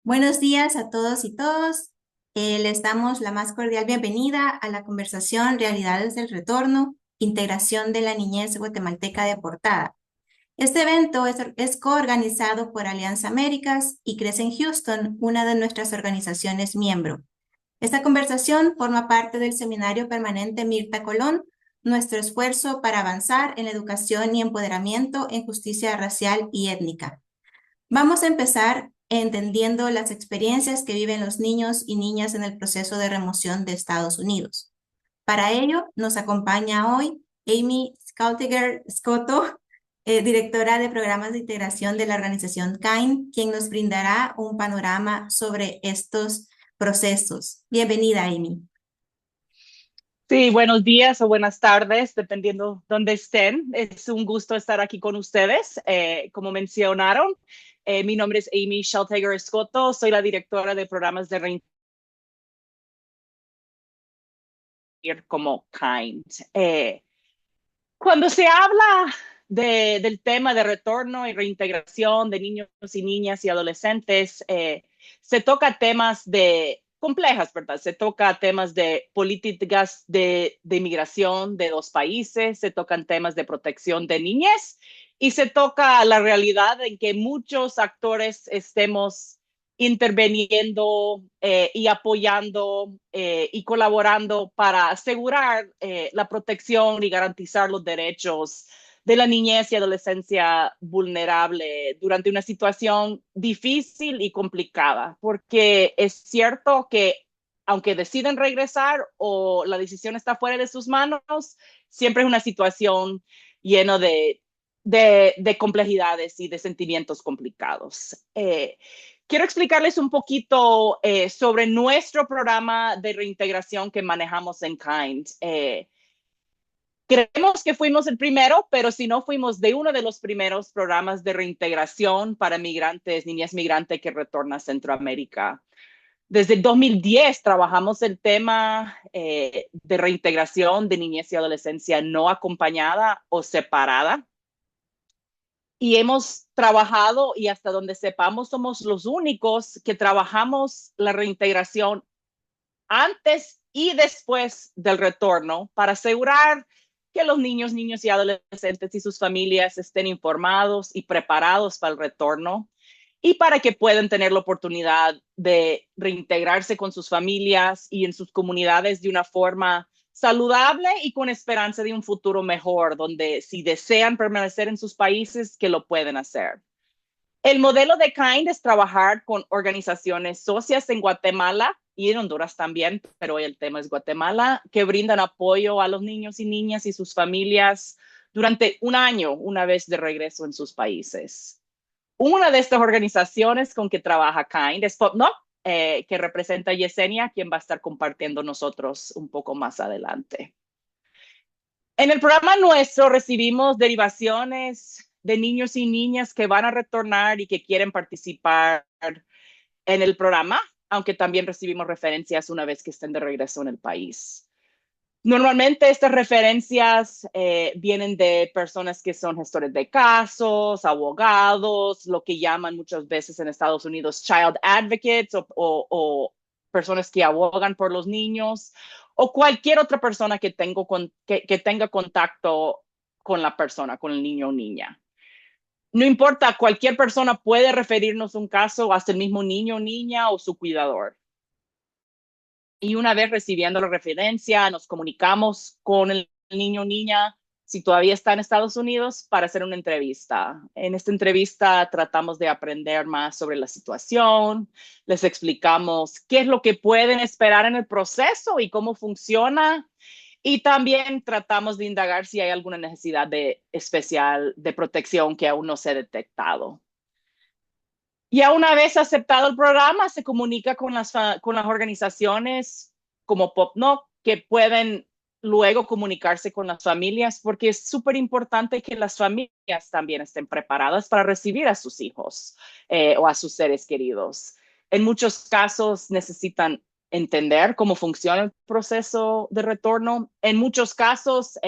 Buenos días a todos y todos. Les damos la más cordial bienvenida a la conversación Realidades del Retorno, Integración de la Niñez Guatemalteca Deportada. Este evento es coorganizado por Alianza Américas y Crece en Houston, una de nuestras organizaciones miembro. Esta conversación forma parte del Seminario Permanente Mirta Colón, nuestro esfuerzo para avanzar en la educación y empoderamiento en justicia racial y étnica. Vamos a empezar entendiendo las experiencias que viven los niños y niñas en el proceso de remoción de Estados Unidos. Para ello, nos acompaña hoy Amy Skalteger Scotto, directora de programas de integración de la organización KIND, quien nos brindará un panorama sobre estos procesos. Bienvenida, Amy. Sí, buenos días o buenas tardes, dependiendo dónde estén. Es un gusto estar aquí con ustedes. Como mencionaron, mi nombre es Amy Shelteger Escoto, soy la directora de programas de reintegración como KIND. Cuando se habla del tema de retorno y reintegración de niños y niñas y adolescentes, se toca temas de complejas, ¿verdad? Se toca temas de políticas de inmigración de dos países, se tocan temas de protección de niñez y se toca la realidad en que muchos actores estemos interviniendo y apoyando y colaborando para asegurar la protección y garantizar los derechos de la niñez y adolescencia vulnerable durante una situación difícil y complicada, porque es cierto que aunque deciden regresar o la decisión está fuera de sus manos, siempre es una situación llena de complejidades y de sentimientos complicados. Quiero explicarles un poquito sobre nuestro programa de reintegración que manejamos en KIND. Creemos que fuimos el primero, pero si no fuimos de uno de los primeros programas de reintegración para migrantes, niñas migrantes que retornan a Centroamérica. Desde el 2010 trabajamos el tema de reintegración de niñez y adolescencia no acompañada o separada. Y hemos trabajado y hasta donde sepamos somos los únicos que trabajamos la reintegración antes y después del retorno para asegurar que los niños y adolescentes y sus familias estén informados y preparados para el retorno y para que puedan tener la oportunidad de reintegrarse con sus familias y en sus comunidades de una forma saludable y con esperanza de un futuro mejor, donde si desean permanecer en sus países, que lo pueden hacer. El modelo de KIND es trabajar con organizaciones socias en Guatemala y en Honduras también, pero hoy el tema es Guatemala, que brindan apoyo a los niños y niñas y sus familias durante un año, una vez de regreso en sus países. Una de estas organizaciones con que trabaja KIND es PopNoc, que representa a Yesenia, quien va a estar compartiendo nosotros un poco más adelante. En el programa nuestro recibimos derivaciones de niños y niñas que van a retornar y que quieren participar en el programa, aunque también recibimos referencias una vez que estén de regreso en el país. Normalmente estas referencias vienen de personas que son gestores de casos, abogados, lo que llaman muchas veces en Estados Unidos child advocates o personas que abogan por los niños o cualquier otra persona que tenga contacto con la persona, con el niño o niña. No importa, cualquier persona puede referirnos un caso hasta el mismo niño o niña o su cuidador. Y una vez recibiendo la referencia, nos comunicamos con el niño o niña, si todavía está en Estados Unidos, para hacer una entrevista. En esta entrevista tratamos de aprender más sobre la situación, les explicamos qué es lo que pueden esperar en el proceso y cómo funciona. Y también tratamos de indagar si hay alguna necesidad especial de protección que aún no se ha detectado. Ya una vez aceptado el programa, se comunica con las organizaciones como PopNoc que pueden luego comunicarse con las familias, porque es súper importante que las familias también estén preparadas para recibir a sus hijos o a sus seres queridos. En muchos casos necesitan entender cómo funciona el proceso de retorno. En muchos casos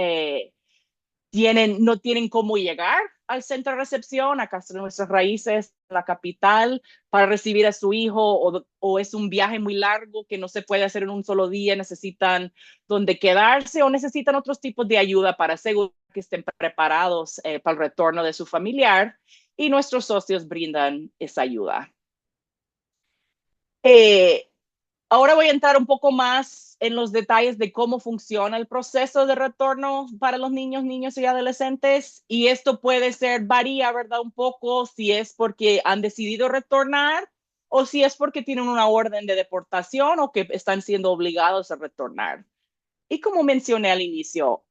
no tienen cómo llegar al centro de recepción, a casa de nuestras raíces, la capital, para recibir a su hijo, o es un viaje muy largo que no se puede hacer en un solo día, necesitan donde quedarse o necesitan otros tipos de ayuda para asegurar que estén preparados para el retorno de su familiar, y nuestros socios brindan esa ayuda. Eh, Ahora voy a entrar un poco más en los detalles de cómo funciona el proceso de retorno para los niños, niños y adolescentes. Y esto puede ser, varía, ¿verdad? Un poco si es porque han decidido retornar o si es porque tienen una orden de deportación o que están siendo obligados a retornar. Y como mencioné al inicio,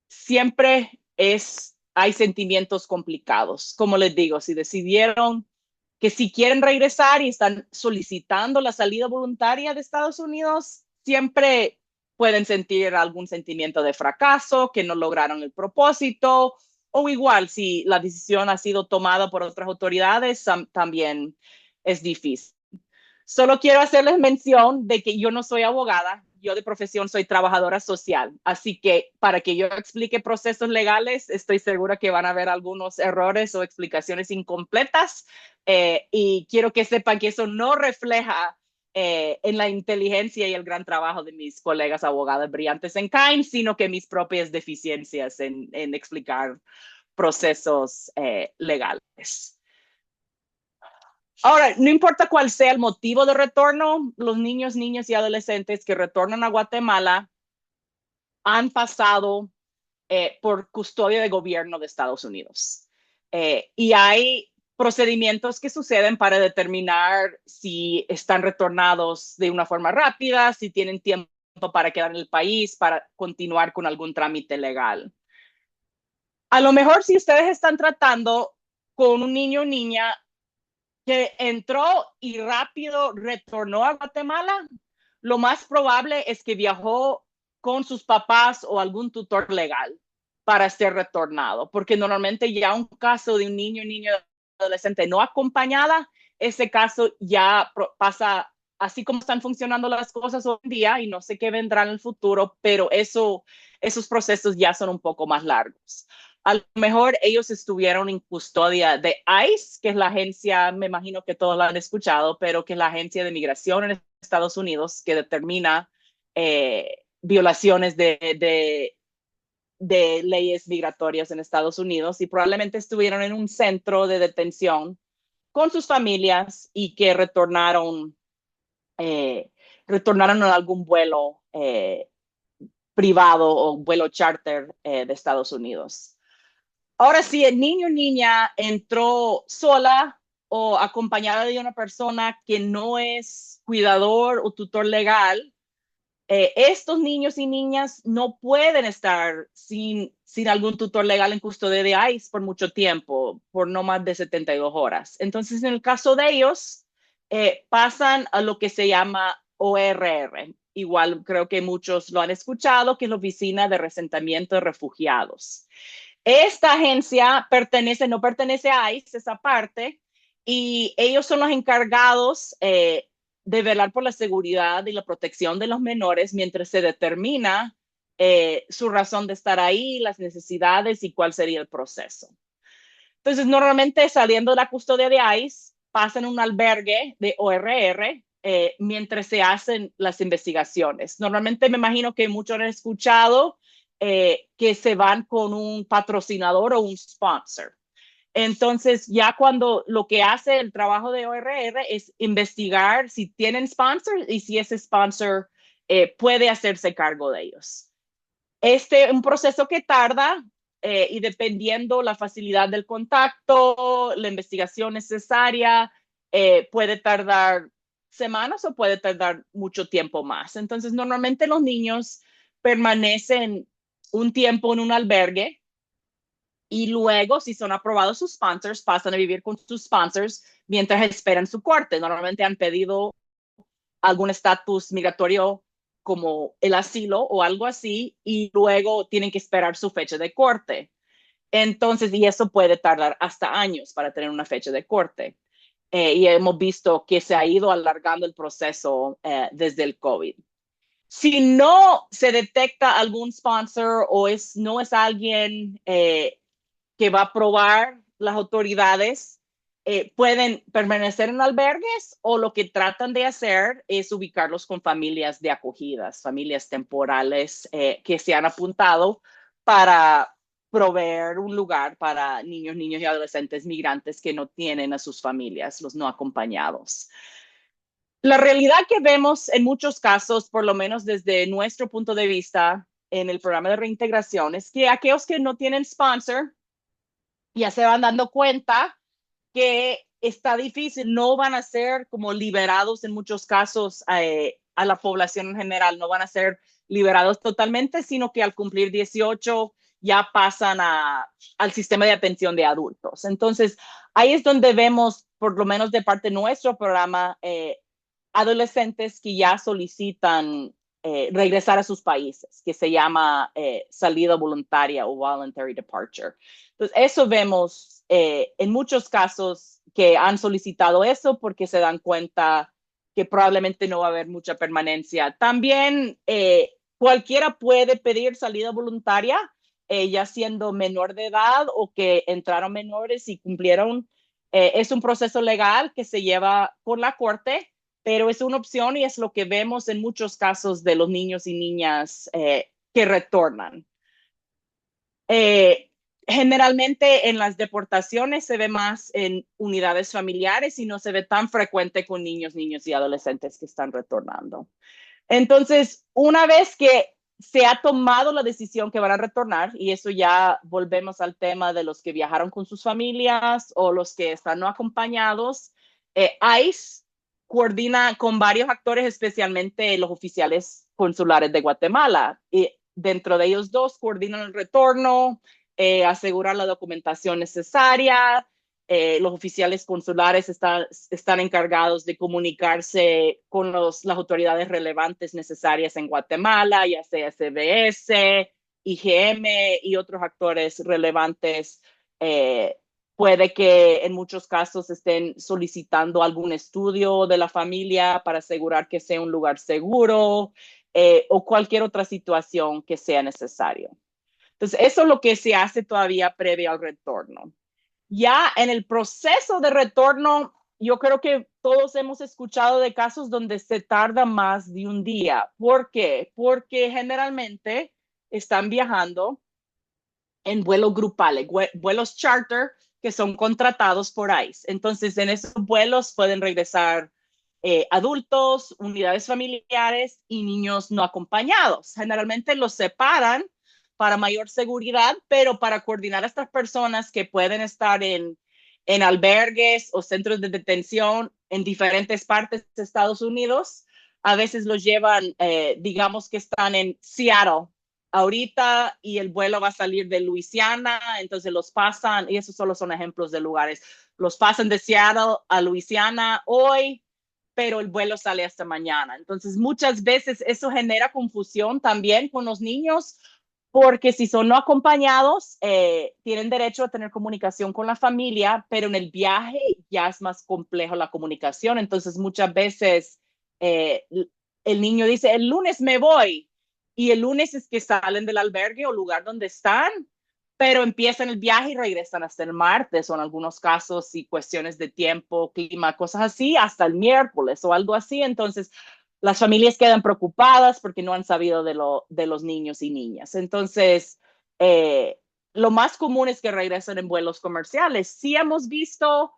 siempre hay sentimientos complicados. Como les digo, si decidieron que si quieren regresar y están solicitando la salida voluntaria de Estados Unidos, siempre pueden sentir algún sentimiento de fracaso, que no lograron el propósito, o igual si la decisión ha sido tomada por otras autoridades, también es difícil. Solo quiero hacerles mención de que yo no soy abogada, yo de profesión soy trabajadora social, así que para que yo explique procesos legales, estoy segura que van a haber algunos errores o explicaciones incompletas, y quiero que sepan que eso no refleja en la inteligencia y el gran trabajo de mis colegas abogadas brillantes en Kine, sino que mis propias deficiencias en explicar procesos legales. Ahora, no importa cuál sea el motivo de retorno, los niños, niñas y adolescentes que retornan a Guatemala han pasado por custodia de gobierno de Estados Unidos. Y hay procedimientos que suceden para determinar si están retornados de una forma rápida, si tienen tiempo para quedar en el país, para continuar con algún trámite legal. A lo mejor si ustedes están tratando con un niño o niña que entró y rápido retornó a Guatemala, lo más probable es que viajó con sus papás o algún tutor legal para ser retornado, porque normalmente ya un caso de un niño, niño, adolescente no acompañada, ese caso ya pasa así como están funcionando las cosas hoy en día, y no sé qué vendrá en el futuro, pero esos procesos ya son un poco más largos. A lo mejor ellos estuvieron en custodia de ICE, que es la agencia, me imagino que todos la han escuchado, pero que es la agencia de migración en Estados Unidos que determina violaciones de leyes migratorias en Estados Unidos, y probablemente estuvieron en un centro de detención con sus familias y que retornaron en algún vuelo privado o vuelo charter de Estados Unidos. Ahora, si el niño o niña entró sola o acompañada de una persona que no es cuidador o tutor legal, estos niños y niñas no pueden estar sin algún tutor legal en custodia de ICE por mucho tiempo, por no más de 72 horas. Entonces, en el caso de ellos, pasan a lo que se llama ORR. Igual creo que muchos lo han escuchado, que es la Oficina de Resentamiento de Refugiados. Esta agencia no pertenece a ICE, esa parte, y ellos son los encargados de velar por la seguridad y la protección de los menores mientras se determina su razón de estar ahí, las necesidades y cuál sería el proceso. Entonces, normalmente saliendo de la custodia de ICE, pasan a un albergue de ORR mientras se hacen las investigaciones. Normalmente me imagino que muchos han escuchado que se van con un patrocinador o un sponsor. Entonces, ya cuando lo que hace el trabajo de ORR es investigar si tienen sponsor y si ese sponsor puede hacerse cargo de ellos. Un proceso que tarda, y dependiendo la facilidad del contacto, la investigación necesaria, puede tardar semanas o puede tardar mucho tiempo más. Entonces, normalmente los niños permanecen un tiempo en un albergue y luego, si son aprobados sus sponsors, pasan a vivir con sus sponsors mientras esperan su corte. Normalmente han pedido algún estatus migratorio como el asilo o algo así, y luego tienen que esperar su fecha de corte. Entonces, y eso puede tardar hasta años para tener una fecha de corte. Y hemos visto que se ha ido alargando el proceso desde el COVID. Si no se detecta algún sponsor o no es alguien que va a probar las autoridades, pueden permanecer en albergues o lo que tratan de hacer es ubicarlos con familias de acogidas, familias temporales que se han apuntado para proveer un lugar para niños, niños y adolescentes migrantes que no tienen a sus familias, los no acompañados. La realidad que vemos en muchos casos, por lo menos desde nuestro punto de vista en el programa de reintegración, es que aquellos que no tienen sponsor ya se van dando cuenta que está difícil, no van a ser como liberados en muchos casos a la población en general, no van a ser liberados totalmente, sino que al cumplir 18 ya pasan al sistema de atención de adultos. Entonces, ahí es donde vemos, por lo menos de parte de nuestro programa, adolescentes que ya solicitan regresar a sus países, que se llama salida voluntaria o voluntary departure. Entonces, eso vemos en muchos casos que han solicitado eso porque se dan cuenta que probablemente no va a haber mucha permanencia. También cualquiera puede pedir salida voluntaria, ya siendo menor de edad o que entraron menores y cumplieron. Es un proceso legal que se lleva por la corte, pero es una opción y es lo que vemos en muchos casos de los niños y niñas que retornan. Eh, Generalmente en las deportaciones se ve más en unidades familiares y no se ve tan frecuente con niños, niños y adolescentes que están retornando. Entonces, una vez que se ha tomado la decisión que van a retornar, y eso ya volvemos al tema de los que viajaron con sus familias o los que están no acompañados, ICE coordina con varios actores, especialmente los oficiales consulares de Guatemala. Y dentro de ellos dos coordinan el retorno, aseguran la documentación necesaria, los oficiales consulares están encargados de comunicarse con las autoridades relevantes necesarias en Guatemala, ya sea SBS, IGM y otros actores relevantes. Puede que en muchos casos estén solicitando algún estudio de la familia para asegurar que sea un lugar seguro o cualquier otra situación que sea necesario. Entonces, eso es lo que se hace todavía previo al retorno. Ya en el proceso de retorno, yo creo que todos hemos escuchado de casos donde se tarda más de un día. ¿Por qué? Porque generalmente están viajando en vuelos grupales, vuelos charter que son contratados por ICE. Entonces, en esos vuelos pueden regresar adultos, unidades familiares y niños no acompañados. Generalmente los separan para mayor seguridad, pero para coordinar a estas personas que pueden estar en albergues o centros de detención en diferentes partes de Estados Unidos, a veces los llevan, digamos que están en Seattle ahorita y el vuelo va a salir de Luisiana, entonces los pasan, y esos solo son ejemplos de lugares, los pasan de Seattle a Luisiana hoy, pero el vuelo sale hasta mañana. Entonces muchas veces eso genera confusión también con los niños, porque si son no acompañados, tienen derecho a tener comunicación con la familia, pero en el viaje ya es más complejo la comunicación. Entonces muchas veces eh, el niño dice, el lunes me voy, y el lunes es que salen del albergue o lugar donde están, pero empiezan el viaje y regresan hasta el martes, o en algunos casos, y cuestiones de tiempo, clima, cosas así, hasta el miércoles o algo así. Entonces, las familias quedan preocupadas porque no han sabido de los niños y niñas. Entonces, lo más común es que regresen en vuelos comerciales. Sí hemos visto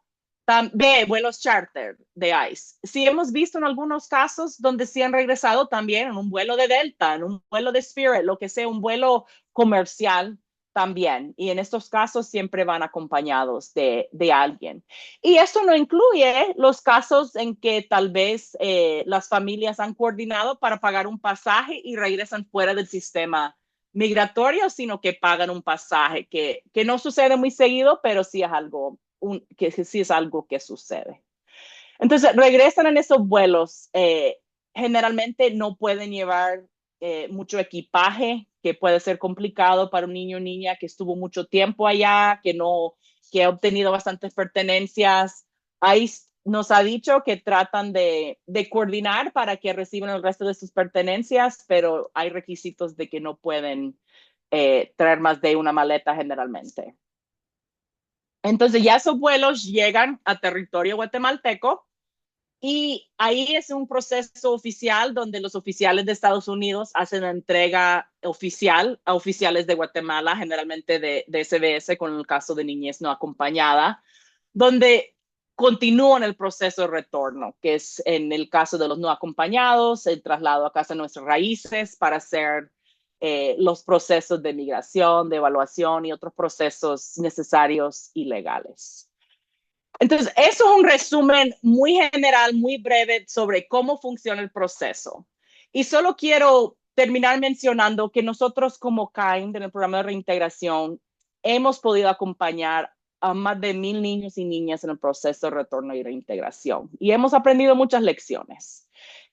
de vuelos charter de ICE. Sí hemos visto en algunos casos donde sí han regresado también en un vuelo de Delta, en un vuelo de Spirit, lo que sea, un vuelo comercial también. Y en estos casos siempre van acompañados de alguien. Y esto no incluye los casos en que tal vez las familias han coordinado para pagar un pasaje y regresan fuera del sistema migratorio, sino que pagan un pasaje, que no sucede muy seguido, pero sí es algo, que sí es algo que sucede. Entonces, regresan en esos vuelos. Generalmente no pueden llevar mucho equipaje, que puede ser complicado para un niño o niña que estuvo mucho tiempo allá, que ha obtenido bastantes pertenencias. Ahí nos ha dicho que tratan de coordinar para que reciban el resto de sus pertenencias, pero hay requisitos de que no pueden traer más de una maleta generalmente. Entonces ya esos vuelos llegan a territorio guatemalteco y ahí es un proceso oficial donde los oficiales de Estados Unidos hacen la entrega oficial a oficiales de Guatemala, generalmente de SBS, con el caso de niñez no acompañada, donde continúan el proceso de retorno, que es en el caso de los no acompañados, el traslado a casa de nuestras raíces para hacer los procesos de migración, de evaluación y otros procesos necesarios y legales. Entonces, eso es un resumen muy general, muy breve sobre cómo funciona el proceso. Y solo quiero terminar mencionando que nosotros como KIND en el programa de reintegración hemos podido acompañar a más de 1,000 niños y niñas en el proceso de retorno y reintegración. Y hemos aprendido muchas lecciones.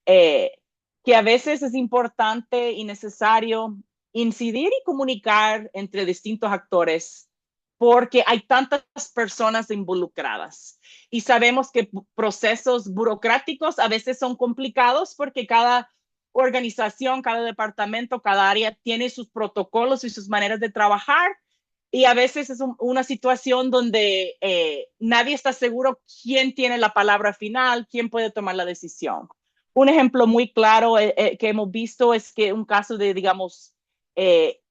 Que a veces es importante y necesario incidir y comunicar entre distintos actores porque hay tantas personas involucradas y sabemos que procesos burocráticos a veces son complicados porque cada organización, cada departamento, cada área tiene sus protocolos y sus maneras de trabajar y a veces es una situación donde nadie está seguro quién tiene la palabra final, quién puede tomar la decisión. Un ejemplo muy claro que hemos visto es que un caso de, digamos,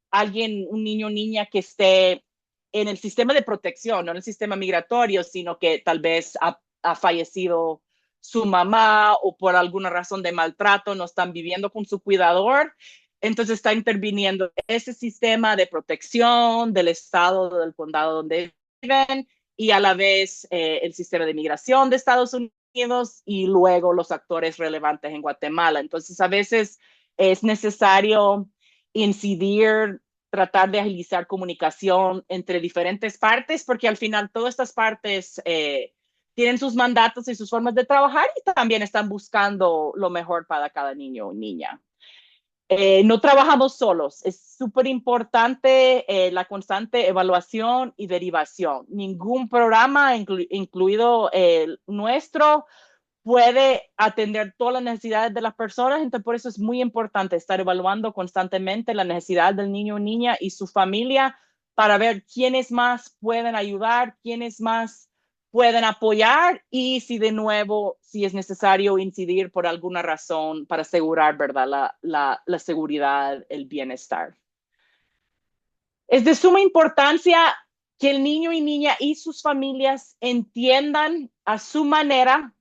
alguien, un niño o niña que esté en el sistema de protección, no en el sistema migratorio, sino que tal vez ha fallecido su mamá o por alguna razón de maltrato no están viviendo con su cuidador. Entonces está interviniendo ese sistema de protección del estado, del condado donde viven y a la vez el sistema de migración de Estados Unidos y luego los actores relevantes en Guatemala. Entonces a veces es necesario incidir, tratar de agilizar comunicación entre diferentes partes, porque al final todas estas partes tienen sus mandatos y sus formas de trabajar y también están buscando lo mejor para cada niño o niña. No trabajamos solos, es súper importante la constante evaluación y derivación. Ningún programa, incluido el nuestro, puede atender todas las necesidades de las personas, entonces por eso es muy importante estar evaluando constantemente la necesidad del niño o niña y su familia para ver quiénes más pueden ayudar, quiénes más pueden apoyar y si de nuevo, si es necesario incidir por alguna razón para asegurar, ¿verdad?, la seguridad, el bienestar. Es de suma importancia que el niño y niña y sus familias entiendan a su manera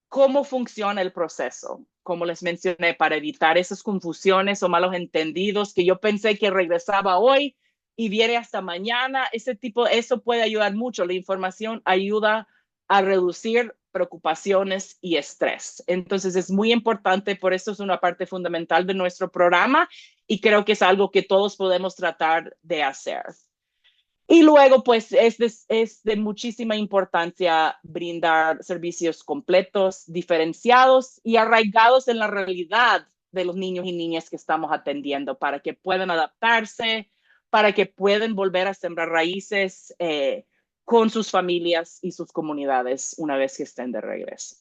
cómo funciona el proceso, como les mencioné, para evitar esas confusiones o malos entendidos que yo pensé que regresaba hoy y viene hasta mañana. Eso puede ayudar mucho. La información ayuda a reducir preocupaciones y estrés. Entonces es muy importante, por eso es una parte fundamental de nuestro programa y creo que es algo que todos podemos tratar de hacer. Y luego, pues, es de muchísima importancia brindar servicios completos, diferenciados y arraigados en la realidad de los niños y niñas que estamos atendiendo para que puedan adaptarse, para que puedan volver a sembrar raíces con sus familias y sus comunidades una vez que estén de regreso.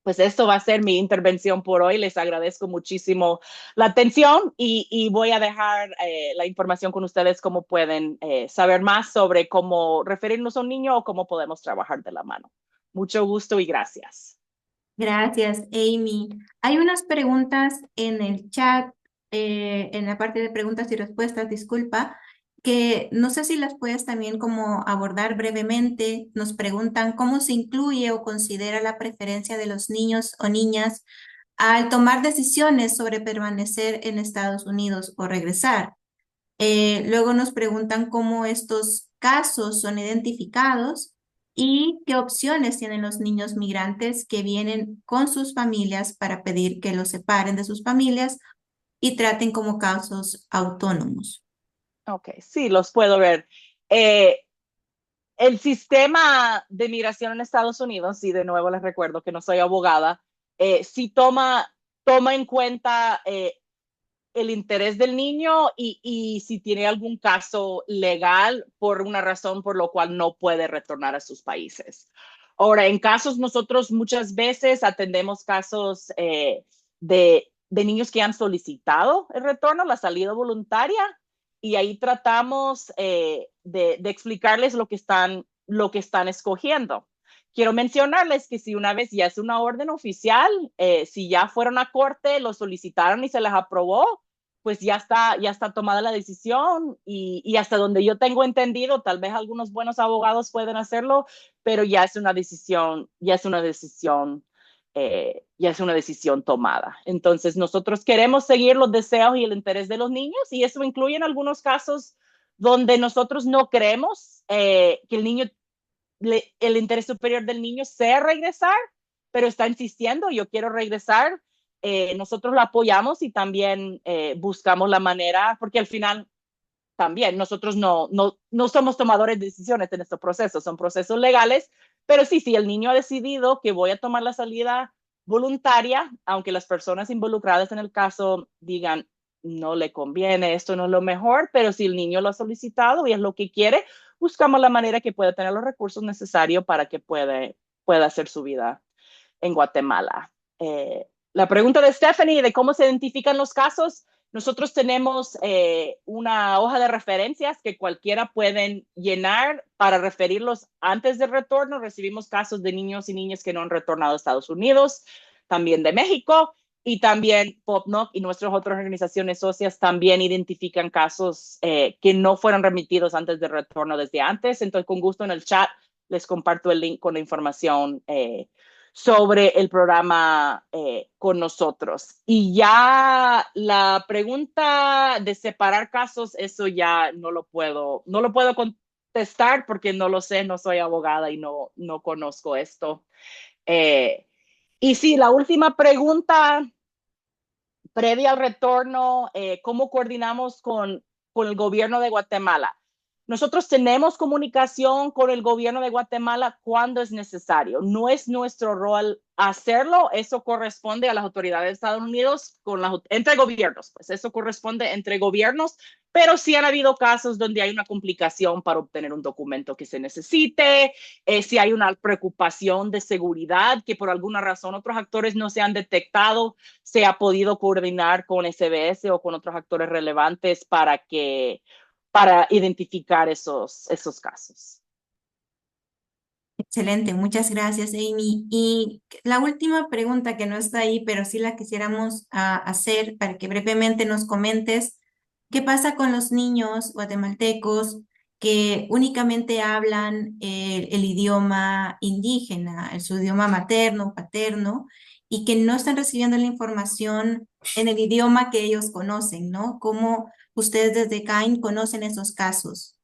Pues esto va a ser mi intervención por hoy. Les agradezco muchísimo la atención y voy a dejar la información con ustedes cómo pueden saber más sobre cómo referirnos a un niño o cómo podemos trabajar de la mano. Mucho gusto y gracias. Gracias, Amy. Hay unas preguntas en el chat, en la parte de preguntas y respuestas, disculpa, que no sé si las puedes también como abordar brevemente. Nos preguntan cómo se incluye o considera la preferencia de los niños o niñas al tomar decisiones sobre permanecer en Estados Unidos o regresar. Luego nos preguntan cómo estos casos son identificados y qué opciones tienen los niños migrantes que vienen con sus familias para pedir que los separen de sus familias y traten como casos autónomos. Ok, sí, los puedo ver. Eh, el sistema de migración en Estados Unidos, y de nuevo les recuerdo que no soy abogada, sí toma en cuenta el interés del niño y si tiene algún caso legal por una razón por lo cual no puede retornar a sus países. Ahora, en casos, nosotros muchas veces atendemos casos de niños que han solicitado el retorno, la salida voluntaria, y ahí tratamos de explicarles lo que están escogiendo. Quiero mencionarles que si una vez ya es una orden oficial, si ya fueron a corte, lo solicitaron y se les aprobó, pues ya está tomada la decisión y hasta donde yo tengo entendido, tal vez algunos buenos abogados pueden hacerlo, pero ya es una decisión tomada. Entonces, nosotros queremos seguir los deseos y el interés de los niños y eso incluye en algunos casos donde nosotros no creemos que el interés superior del niño sea regresar, pero está insistiendo, yo quiero regresar. Nosotros lo apoyamos y también buscamos la manera, porque al final también nosotros no somos tomadores de decisiones en estos procesos, son procesos legales, pero sí, si el niño ha decidido que voy a tomar la salida voluntaria, aunque las personas involucradas en el caso digan no le conviene, esto no es lo mejor, pero si el niño lo ha solicitado y es lo que quiere, buscamos la manera que pueda tener los recursos necesarios para que pueda hacer su vida en Guatemala. La pregunta de Stephanie de cómo se identifican los casos, nosotros tenemos una hoja de referencias que cualquiera pueden llenar para referirlos antes del retorno. Recibimos casos de niños y niñas que no han retornado a Estados Unidos, también de México, y también POPNOC y nuestras otras organizaciones socias también identifican casos que no fueron remitidos antes del retorno desde antes. Entonces, con gusto en el chat les comparto el link con la información sobre el programa con nosotros. Y ya la pregunta de separar casos, eso ya no lo puedo contestar porque no lo sé, no soy abogada y no conozco esto. Eh, y sí, la última pregunta previa al retorno, ¿cómo coordinamos con el gobierno de Guatemala? Nosotros tenemos comunicación con el gobierno de Guatemala cuando es necesario. No es nuestro rol hacerlo, eso corresponde a las autoridades de Estados Unidos entre gobiernos, pues eso corresponde entre gobiernos, pero sí han habido casos donde hay una complicación para obtener un documento que se necesite, si hay una preocupación de seguridad que por alguna razón otros actores no se han detectado, se ha podido coordinar con SBS o con otros actores relevantes para identificar esos casos. Excelente, muchas gracias, Amy. Y la última pregunta que no está ahí, pero sí la quisiéramos hacer para que brevemente nos comentes, ¿qué pasa con los niños guatemaltecos que únicamente hablan el idioma indígena, su idioma materno, paterno, y que no están recibiendo la información en el idioma que ellos conocen, ¿no? ¿Cómo ustedes desde CAIN conocen esos casos?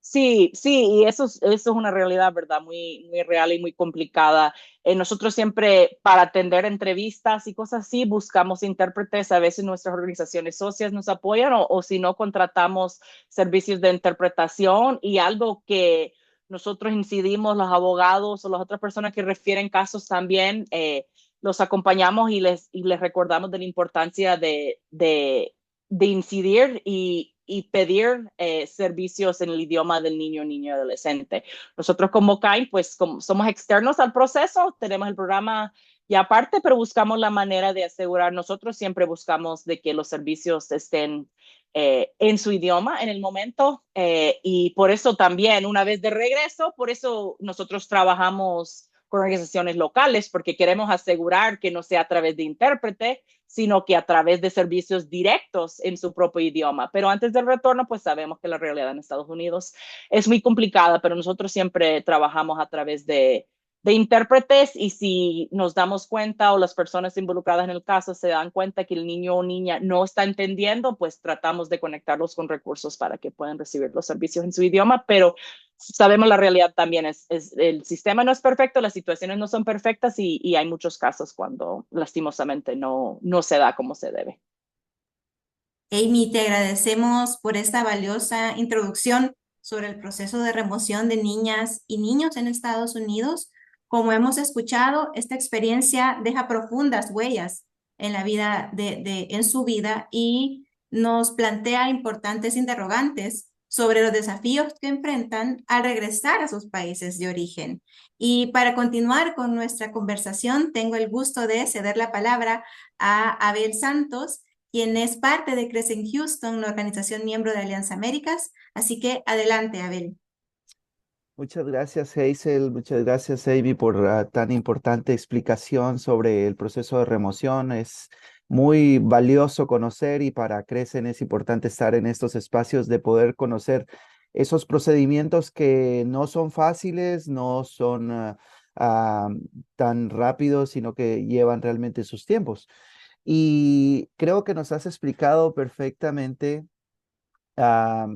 Sí, sí, y eso es una realidad, ¿verdad? Muy, muy real y muy complicada. Nosotros siempre, para atender entrevistas y cosas así, buscamos intérpretes. A veces nuestras organizaciones socias nos apoyan o si no, contratamos servicios de interpretación y algo que nosotros incidimos, los abogados o las otras personas que refieren casos también, los acompañamos y les recordamos de la importancia de incidir y pedir servicios en el idioma del niño o niña adolescente. Nosotros como CAIN, pues como somos externos al proceso, tenemos el programa ya aparte, pero buscamos la manera de asegurar, nosotros siempre buscamos de que los servicios estén en su idioma en el momento y por eso también, una vez de regreso, por eso nosotros trabajamos con organizaciones locales, porque queremos asegurar que no sea a través de intérprete, sino que a través de servicios directos en su propio idioma. Pero antes del retorno, pues sabemos que la realidad en Estados Unidos es muy complicada, pero nosotros siempre trabajamos a través de intérpretes y si nos damos cuenta o las personas involucradas en el caso se dan cuenta que el niño o niña no está entendiendo, pues tratamos de conectarlos con recursos para que puedan recibir los servicios en su idioma, pero sabemos la realidad también es el sistema no es perfecto, las situaciones no son perfectas y hay muchos casos cuando lastimosamente no se da como se debe. Amy, te agradecemos por esta valiosa introducción sobre el proceso de remoción de niñas y niños en Estados Unidos. Como hemos escuchado, esta experiencia deja profundas huellas en la vida en su vida y nos plantea importantes interrogantes sobre los desafíos que enfrentan al regresar a sus países de origen. Y para continuar con nuestra conversación, tengo el gusto de ceder la palabra a Abel Santos, quien es parte de Crescent Houston, una organización miembro de Alianza Américas. Así que adelante, Abel. Muchas gracias, Hazel. Muchas gracias, Amy, por tan importante explicación sobre el proceso de remoción. Es muy valioso conocer y para Crecen es importante estar en estos espacios de poder conocer esos procedimientos que no son fáciles, no son ah, tan rápidos, sino que llevan realmente sus tiempos. Y creo que nos has explicado perfectamente ah,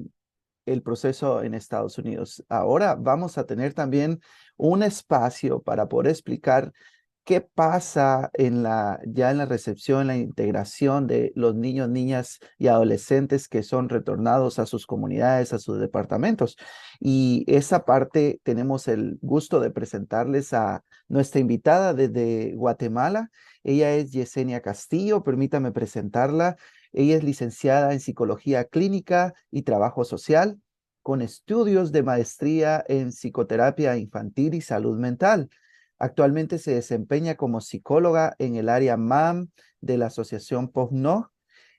el proceso en Estados Unidos. Ahora vamos a tener también un espacio para poder explicar qué pasa ya en la recepción, en la integración de los niños, niñas y adolescentes que son retornados a sus comunidades, a sus departamentos. Y esa parte tenemos el gusto de presentarles a nuestra invitada desde Guatemala. Ella es Yesenia Castillo, permítame presentarla. Ella es licenciada en Psicología Clínica y Trabajo Social, con estudios de maestría en Psicoterapia Infantil y Salud Mental. Actualmente se desempeña como psicóloga en el área MAM de la Asociación POCNO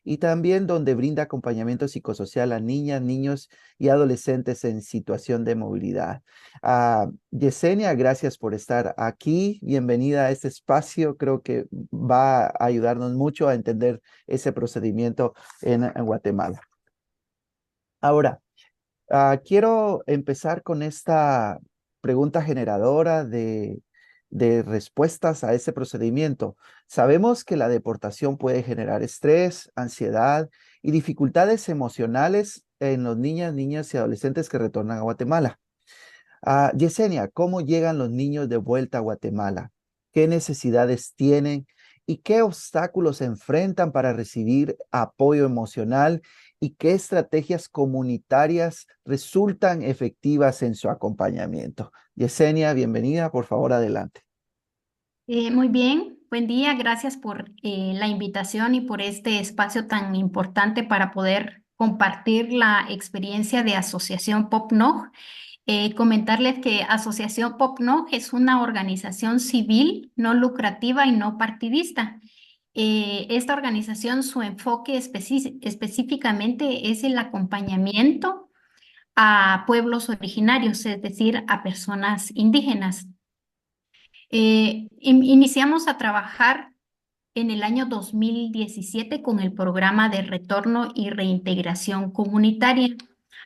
y también donde brinda acompañamiento psicosocial a niñas, niños y adolescentes en situación de movilidad. Yesenia, gracias por estar aquí. Bienvenida a este espacio. Creo que va a ayudarnos mucho a entender ese procedimiento en Guatemala. Ahora, quiero empezar con esta pregunta generadora de respuestas a ese procedimiento. Sabemos que la deportación puede generar estrés, ansiedad y dificultades emocionales en los niñas, niñas y adolescentes que retornan a Guatemala. Yesenia, ¿cómo llegan los niños de vuelta a Guatemala? ¿Qué necesidades tienen y qué obstáculos se enfrentan para recibir apoyo emocional y qué estrategias comunitarias resultan efectivas en su acompañamiento? Yesenia, bienvenida, por favor, adelante. Muy bien, buen día, gracias por la invitación y por este espacio tan importante para poder compartir la experiencia de Asociación POPNOG. Comentarles que Asociación POPNOG es una organización civil no lucrativa y no partidista. Esta organización, su enfoque específicamente es el acompañamiento a pueblos originarios, es decir, a personas indígenas. Iniciamos a trabajar en el año 2017 con el programa de retorno y reintegración comunitaria,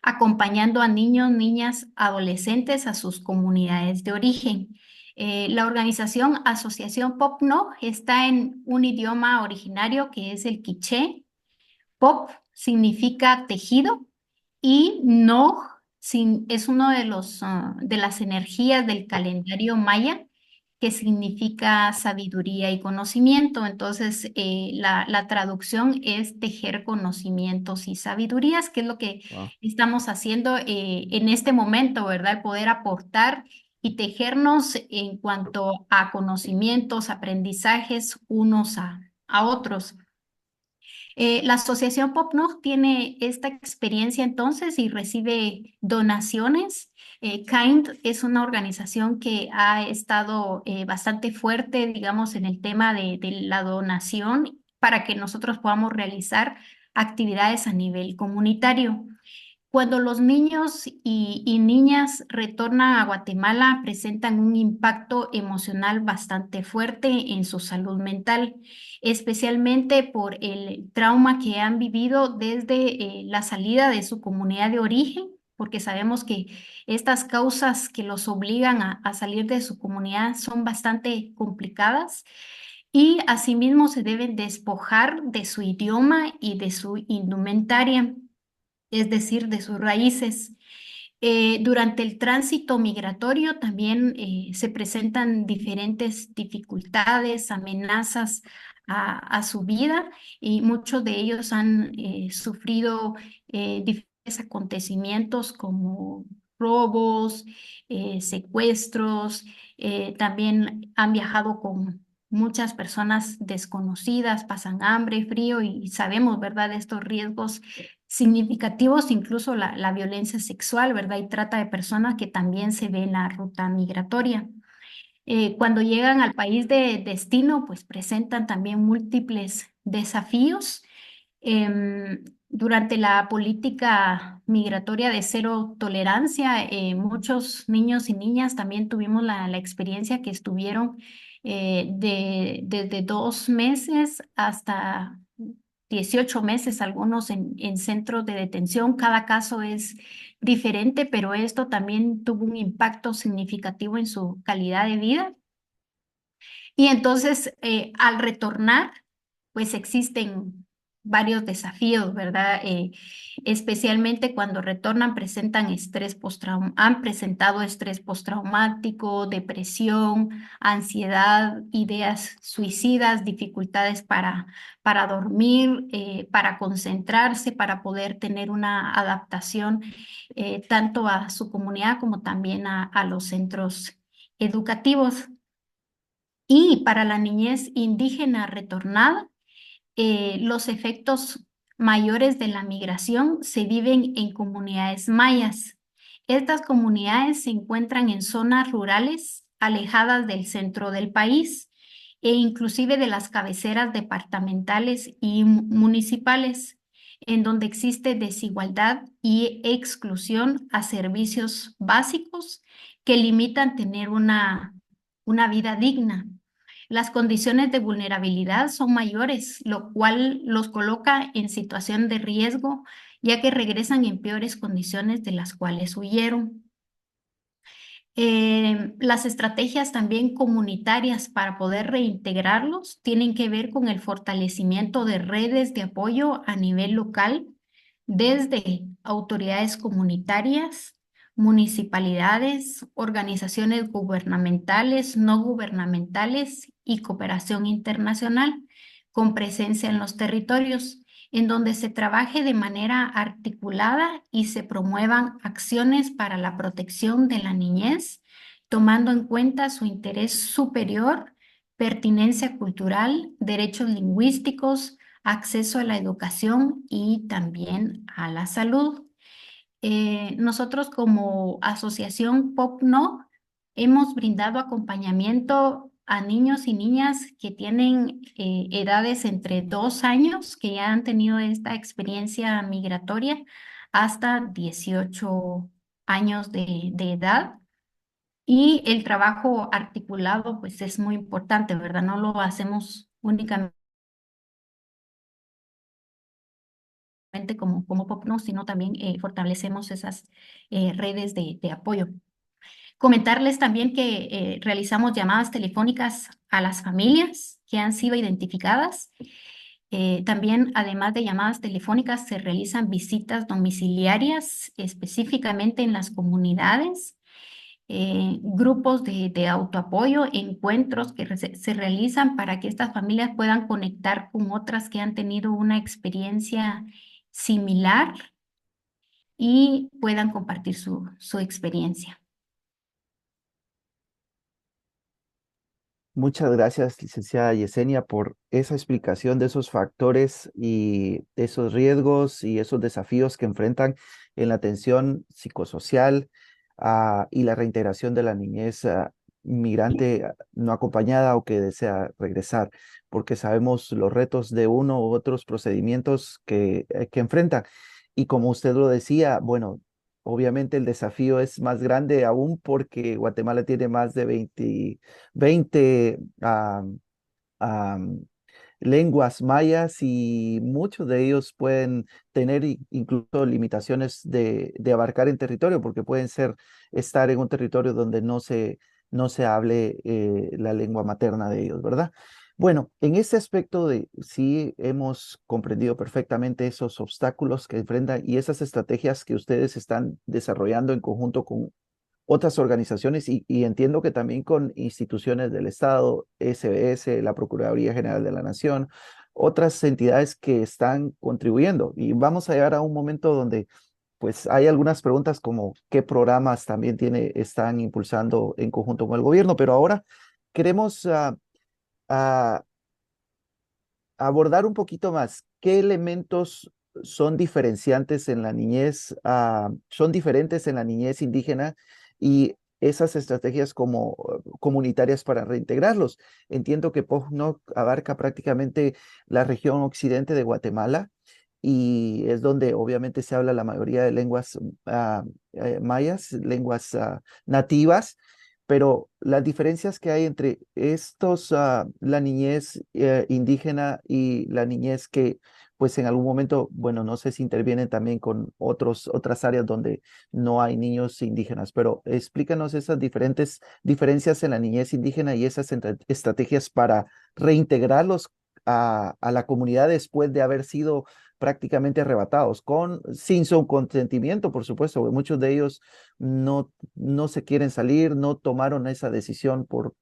acompañando a niños, niñas, adolescentes a sus comunidades de origen. La organización Asociación POPNO está en un idioma originario que es el quiché. Pop significa tejido y no es uno de de las energías del calendario maya que significa sabiduría y conocimiento. Entonces, la traducción es tejer conocimientos y sabidurías, que es lo que Wow. estamos haciendo en este momento, ¿verdad? El poder aportar y tejernos en cuanto a conocimientos, aprendizajes unos a otros. La Asociación PopNog tiene esta experiencia entonces y recibe donaciones. Kind es una organización que ha estado bastante fuerte, digamos, en el tema de la donación para que nosotros podamos realizar actividades a nivel comunitario. Cuando los niños y niñas retornan a Guatemala, presentan un impacto emocional bastante fuerte en su salud mental, especialmente por el trauma que han vivido desde la salida de su comunidad de origen, porque sabemos que estas causas que los obligan a salir de su comunidad son bastante complicadas. Y asimismo se deben despojar de su idioma y de su indumentaria, es decir, de sus raíces. Durante el tránsito migratorio también se presentan diferentes dificultades, amenazas a su vida y muchos de ellos han sufrido diferentes acontecimientos como robos, secuestros, también han viajado con muchas personas desconocidas, pasan hambre, frío y sabemos, ¿verdad?, de estos riesgos significativos, incluso la violencia sexual, ¿verdad? Y trata de personas que también se ve en la ruta migratoria. Cuando llegan al país de destino, pues presentan también múltiples desafíos. Durante la política migratoria de cero tolerancia, muchos niños y niñas también tuvimos la experiencia que estuvieron desde 2 meses hasta 18 meses, algunos en centros de detención. Cada caso es diferente, pero esto también tuvo un impacto significativo en su calidad de vida. Y entonces, al retornar, pues existen varios desafíos, ¿verdad? Especialmente cuando retornan, han presentado estrés postraumático, depresión, ansiedad, ideas suicidas, dificultades para dormir, para concentrarse, para poder tener una adaptación tanto a su comunidad como también a los centros educativos. Y para la niñez indígena retornada, los efectos mayores de la migración se viven en comunidades mayas. Estas comunidades se encuentran en zonas rurales alejadas del centro del país e inclusive de las cabeceras departamentales y municipales, en donde existe desigualdad y exclusión a servicios básicos que limitan tener una vida digna. Las condiciones de vulnerabilidad son mayores, lo cual los coloca en situación de riesgo, ya que regresan en peores condiciones de las cuales huyeron. Las estrategias también comunitarias para poder reintegrarlos tienen que ver con el fortalecimiento de redes de apoyo a nivel local, desde autoridades comunitarias, municipalidades, organizaciones gubernamentales, no gubernamentales y cooperación internacional con presencia en los territorios, en donde se trabaje de manera articulada y se promuevan acciones para la protección de la niñez, tomando en cuenta su interés superior, pertinencia cultural, derechos lingüísticos, acceso a la educación y también a la salud. Nosotros como asociación PopNo hemos brindado acompañamiento a niños y niñas que tienen edades entre 2 años, que ya han tenido esta experiencia migratoria, hasta 18 años de edad. Y el trabajo articulado, pues es muy importante, ¿verdad? No lo hacemos únicamente como PopNo, sino también fortalecemos esas redes de apoyo. Comentarles también que realizamos llamadas telefónicas a las familias que han sido identificadas. También, además de llamadas telefónicas, se realizan visitas domiciliarias, específicamente en las comunidades, grupos de autoapoyo, encuentros que se realizan para que estas familias puedan conectar con otras que han tenido una experiencia similar y puedan compartir su experiencia. Muchas gracias, licenciada Yesenia, por esa explicación de esos factores y esos riesgos y esos desafíos que enfrentan en la atención psicosocial y la reintegración de la niñez migrante no acompañada o que desea regresar, porque sabemos los retos de uno u otros procedimientos que enfrentan. Y como usted lo decía, bueno, obviamente el desafío es más grande aún porque Guatemala tiene más de 20 lenguas mayas y muchos de ellos pueden tener incluso limitaciones de abarcar en territorio porque pueden estar en un territorio donde no se hable la lengua materna de ellos, ¿verdad? Bueno, en este aspecto sí hemos comprendido perfectamente esos obstáculos que enfrentan y esas estrategias que ustedes están desarrollando en conjunto con otras organizaciones y entiendo que también con instituciones del Estado, SBS, la Procuraduría General de la Nación, otras entidades que están contribuyendo. Y vamos a llegar a un momento donde pues hay algunas preguntas como qué programas también están impulsando en conjunto con el gobierno, pero ahora queremos abordar un poquito más qué elementos son diferenciantes en la niñez, son diferentes en la niñez indígena y esas estrategias como comunitarias para reintegrarlos. Entiendo que POGNOC abarca prácticamente la región occidente de Guatemala y es donde obviamente se habla la mayoría de lenguas mayas, lenguas nativas, pero las diferencias que hay entre la niñez indígena y la niñez que pues en algún momento, bueno, no sé si intervienen también con otras áreas donde no hay niños indígenas, pero explícanos esas diferentes diferencias en la niñez indígena y esas estrategias para reintegrarlos a la comunidad después de haber sido prácticamente arrebatados, sin su consentimiento, por supuesto, porque muchos de ellos no se quieren salir, no tomaron esa decisión por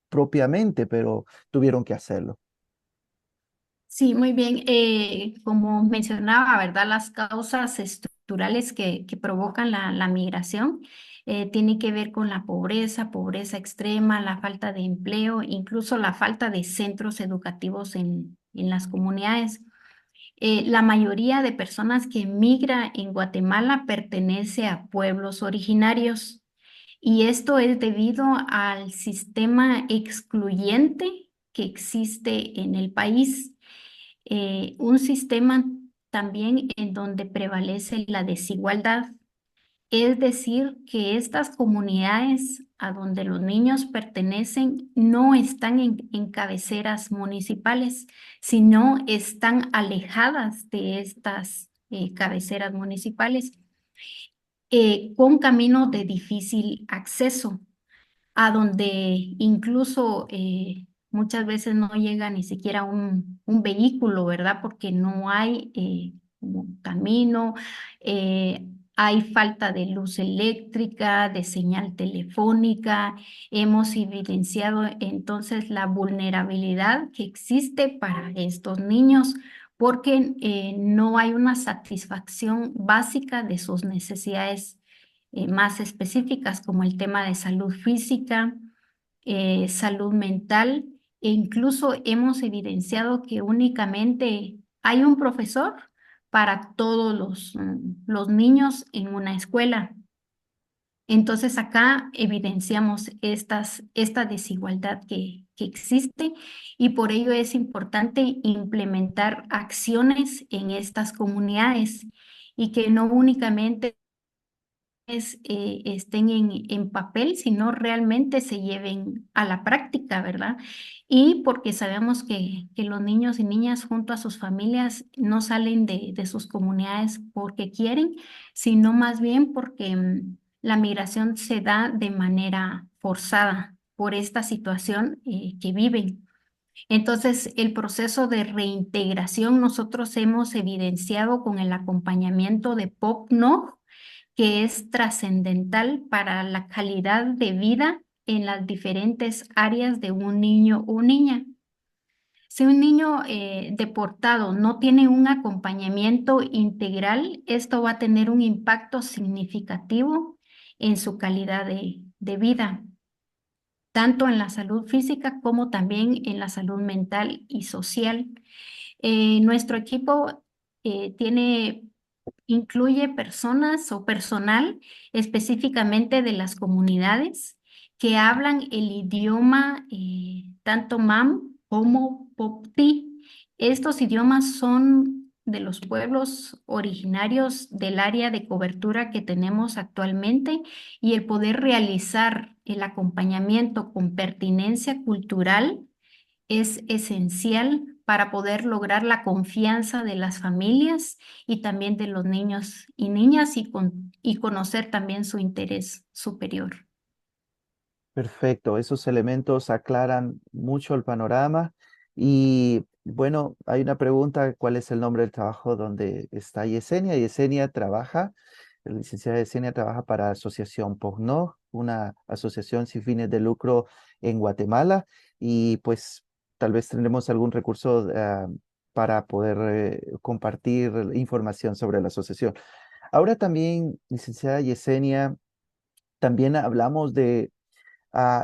propiamente, pero tuvieron que hacerlo. Sí, muy bien. Como mencionaba, ¿verdad? Las causas estructurales que provocan la migración tienen que ver con la pobreza, pobreza extrema, la falta de empleo, incluso la falta de centros educativos en las comunidades. La mayoría de personas que migra en Guatemala pertenece a pueblos originarios y esto es debido al sistema excluyente que existe en el país, un sistema también en donde prevalece la desigualdad. Es decir, que estas comunidades a donde los niños pertenecen no están en cabeceras municipales, sino están alejadas de estas cabeceras municipales, con caminos de difícil acceso a donde incluso muchas veces no llega ni siquiera un vehículo, ¿verdad? Porque no hay como camino, hay falta de luz eléctrica, de señal telefónica. Hemos evidenciado entonces la vulnerabilidad que existe para estos niños porque no hay una satisfacción básica de sus necesidades más específicas como el tema de salud física, salud mental e incluso hemos evidenciado que únicamente hay un profesor para todos los niños en una escuela. Entonces acá evidenciamos esta desigualdad que existe y por ello es importante implementar acciones en estas comunidades y que no únicamente estén en papel, sino realmente se lleven a la práctica, ¿verdad? Y porque sabemos que los niños y niñas junto a sus familias no salen de sus comunidades porque quieren, sino más bien porque la migración se da de manera forzada por esta situación que viven. Entonces, el proceso de reintegración nosotros hemos evidenciado con el acompañamiento de POCNOG que es trascendental para la calidad de vida en las diferentes áreas de un niño o niña. Si un niño deportado no tiene un acompañamiento integral, esto va a tener un impacto significativo en su calidad de vida, tanto en la salud física como también en la salud mental y social. Nuestro equipo incluye personas o personal específicamente de las comunidades que hablan el idioma tanto MAM como POPTI. Estos idiomas son de los pueblos originarios del área de cobertura que tenemos actualmente y el poder realizar el acompañamiento con pertinencia cultural es esencial para poder lograr la confianza de las familias y también de los niños y niñas y conocer también su interés superior. Perfecto, esos elementos aclaran mucho el panorama y bueno, hay una pregunta, ¿cuál es el nombre del trabajo donde está Yesenia? Yesenia trabaja, la licenciada Yesenia trabaja para Asociación POGNOG, una asociación sin fines de lucro en Guatemala y pues tal vez tendremos algún recurso para poder compartir información sobre la asociación. Ahora también, licenciada Yesenia, también hablamos de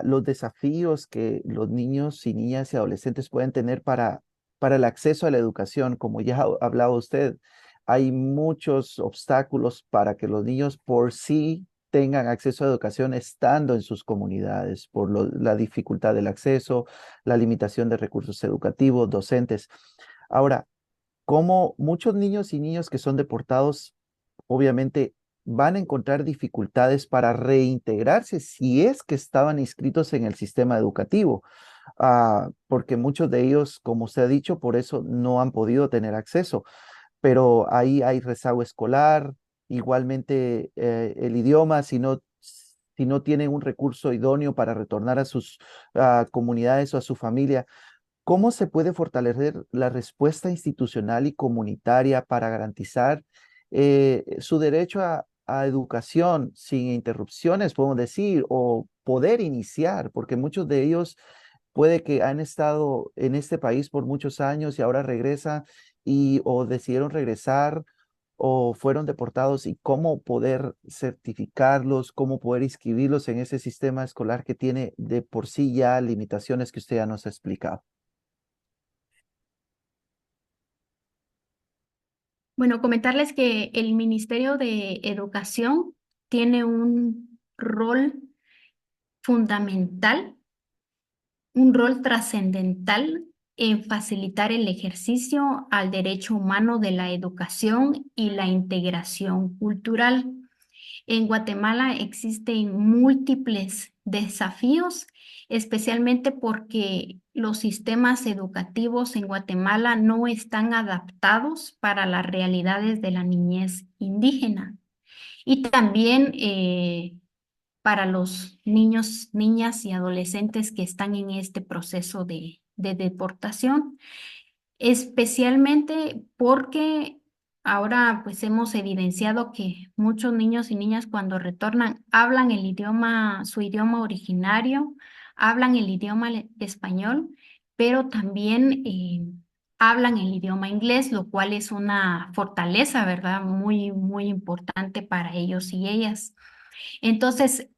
los desafíos que los niños y niñas y adolescentes pueden tener para para el acceso a la educación, como ya ha hablado usted, hay muchos obstáculos para que los niños por sí tengan acceso a educación estando en sus comunidades, por la dificultad del acceso, la limitación de recursos educativos, docentes. Ahora, como muchos niños y niñas que son deportados, obviamente van a encontrar dificultades para reintegrarse si es que estaban inscritos en el sistema educativo, porque muchos de ellos, como usted ha dicho, por eso no han podido tener acceso, pero ahí hay rezago escolar, igualmente el idioma, si no tienen un recurso idóneo para retornar a sus comunidades o a su familia. ¿Cómo se puede fortalecer la respuesta institucional y comunitaria para garantizar su derecho a educación sin interrupciones, podemos decir, o poder iniciar? Porque muchos de ellos puede que han estado en este país por muchos años y ahora regresan y o decidieron regresar o fueron deportados, y cómo poder certificarlos, cómo poder inscribirlos en ese sistema escolar que tiene de por sí ya limitaciones que usted ya nos ha explicado. Bueno, comentarles que el Ministerio de Educación tiene un rol fundamental, un rol trascendental en facilitar el ejercicio al derecho humano de la educación y la integración cultural. En Guatemala existen múltiples desafíos, especialmente porque los sistemas educativos en Guatemala no están adaptados para las realidades de la niñez indígena y también para los niños, niñas y adolescentes que están en este proceso de deportación, especialmente porque ahora pues hemos evidenciado que muchos niños y niñas cuando retornan hablan el idioma, su idioma originario, hablan el idioma español, pero también hablan el idioma inglés, lo cual es una fortaleza, ¿verdad? Muy, muy importante para ellos y ellas. Entonces,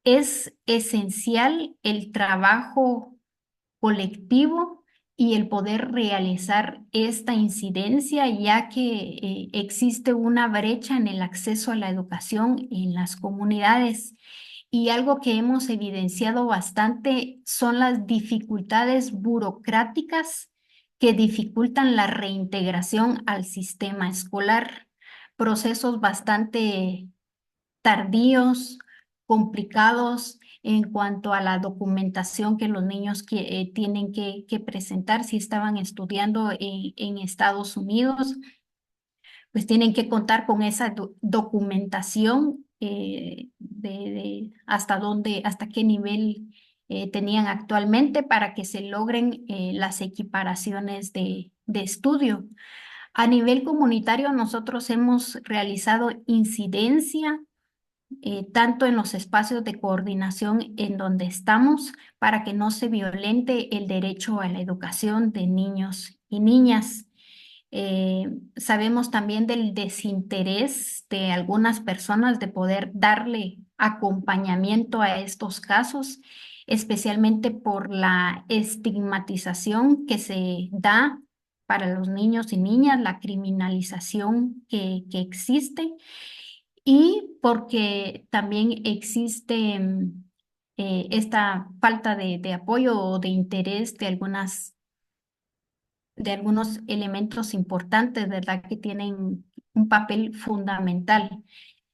es esencial el trabajo colectivo y el poder realizar esta incidencia, ya que existe una brecha en el acceso a la educación en las comunidades. Y algo que hemos evidenciado bastante son las dificultades burocráticas que dificultan la reintegración al sistema escolar. Procesos bastante tardíos, complicados en cuanto a la documentación que los niños tienen que presentar si estaban estudiando en Estados Unidos, pues tienen que contar con esa documentación de hasta dónde, hasta qué nivel tenían actualmente para que se logren las equiparaciones de estudio. A nivel comunitario, nosotros hemos realizado incidencia tanto en los espacios de coordinación en donde estamos para que no se violente el derecho a la educación de niños y niñas. Sabemos también del desinterés de algunas personas de poder darle acompañamiento a estos casos, especialmente por la estigmatización que se da para los niños y niñas, la criminalización que existe y porque también existe esta falta de apoyo o de interés de algunos elementos importantes, ¿verdad? Que tienen un papel fundamental.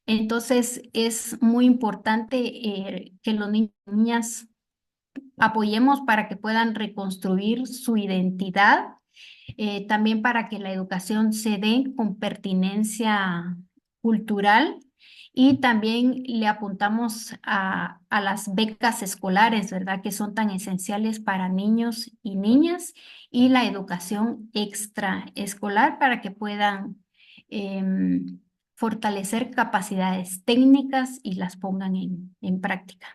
Entonces, es muy importante que los niños y niñas apoyemos para que puedan reconstruir su identidad, también para que la educación se dé con pertinencia cultural y también le apuntamos a las becas escolares, ¿verdad? Que son tan esenciales para niños y niñas y la educación extraescolar para que puedan fortalecer capacidades técnicas y las pongan en práctica.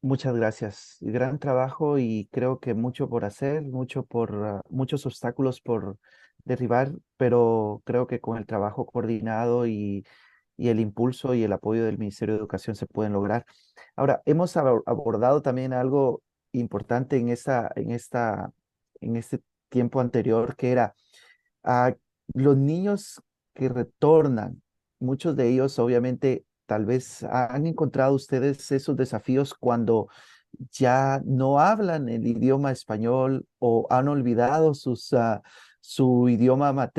Muchas gracias. Gran trabajo y creo que mucho por hacer, muchos obstáculos por derribar, pero creo que con el trabajo coordinado y el impulso y el apoyo del Ministerio de Educación se pueden lograr. Ahora, hemos abordado también algo importante en este tiempo anterior, que era a los niños que retornan, muchos de ellos obviamente tal vez han encontrado ustedes esos desafíos cuando ya no hablan el idioma español o han olvidado su idioma